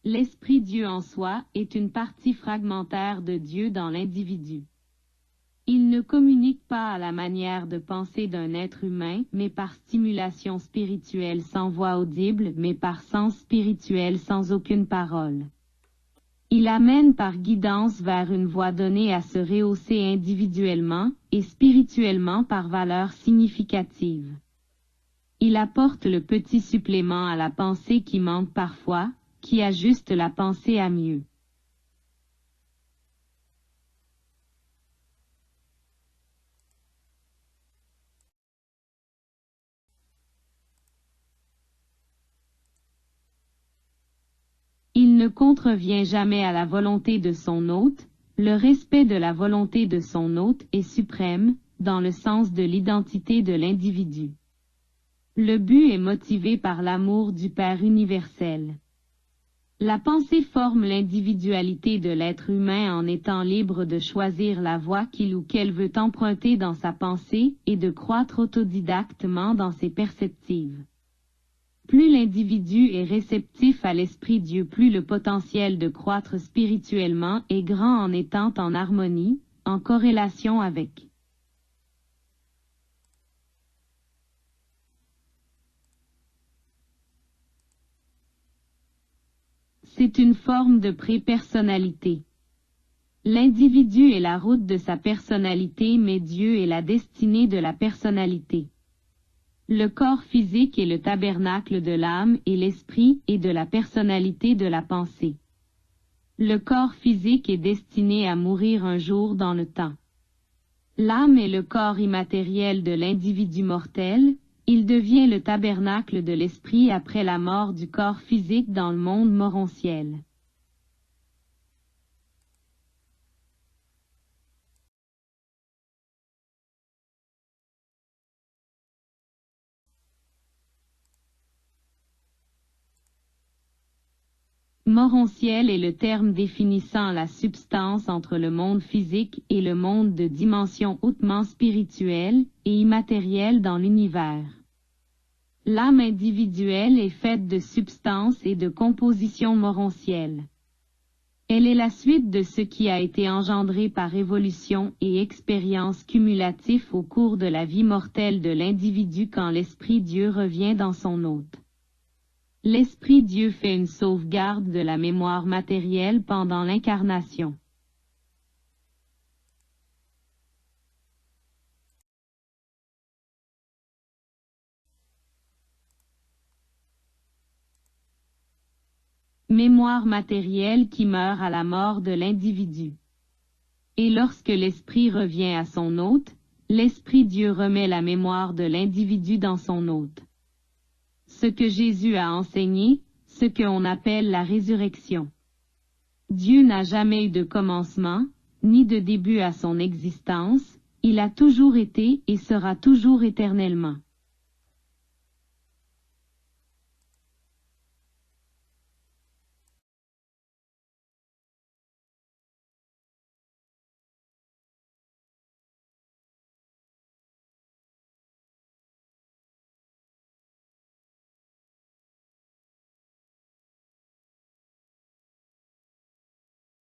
L'Esprit Dieu en soi est une partie fragmentaire de Dieu dans l'individu. Il ne communique pas à la manière de penser d'un être humain, mais par stimulation spirituelle sans voix audible, mais par sens spirituel sans aucune parole. Il amène par guidance vers une voie donnée à se rehausser individuellement et spirituellement par valeur significative. Il apporte le petit supplément à la pensée qui manque parfois, qui ajuste la pensée à mieux. Il ne contrevient jamais à la volonté de son hôte, le respect de la volonté de son hôte est suprême, dans le sens de l'identité de l'individu. Le but est motivé par l'amour du Père universel. La pensée forme l'individualité de l'être humain en étant libre de choisir la voie qu'il ou qu'elle veut emprunter dans sa pensée et de croître autodidactement dans ses perspectives. Plus l'individu est réceptif à l'Esprit Dieu, plus le potentiel de croître spirituellement est grand en étant en harmonie, en corrélation avec. C'est une forme de pré-personnalité. L'individu est la route de sa personnalité, mais Dieu est la destinée de la personnalité. Le corps physique est le tabernacle de l'âme et l'esprit est de la personnalité de la pensée. Le corps physique est destiné à mourir un jour dans le temps. L'âme est le corps immatériel de l'individu mortel, il devient le tabernacle de l'esprit après la mort du corps physique dans le monde morontiel. Morontiel est le terme définissant la substance entre le monde physique et le monde de dimension hautement spirituelle et immatérielle dans l'univers. L'âme individuelle est faite de substance et de composition morontielle. Elle est la suite de ce qui a été engendré par évolution et expérience cumulative au cours de la vie mortelle de l'individu quand l'Esprit Dieu revient dans son hôte. L'Esprit Dieu fait une sauvegarde de la mémoire matérielle pendant l'incarnation. Mémoire matérielle qui meurt à la mort de l'individu. Et lorsque l'Esprit revient à son hôte, l'Esprit Dieu remet la mémoire de l'individu dans son hôte. Ce que Jésus a enseigné, ce qu'on appelle la résurrection. Dieu n'a jamais eu de commencement, ni de début à son existence, il a toujours été et sera toujours éternellement.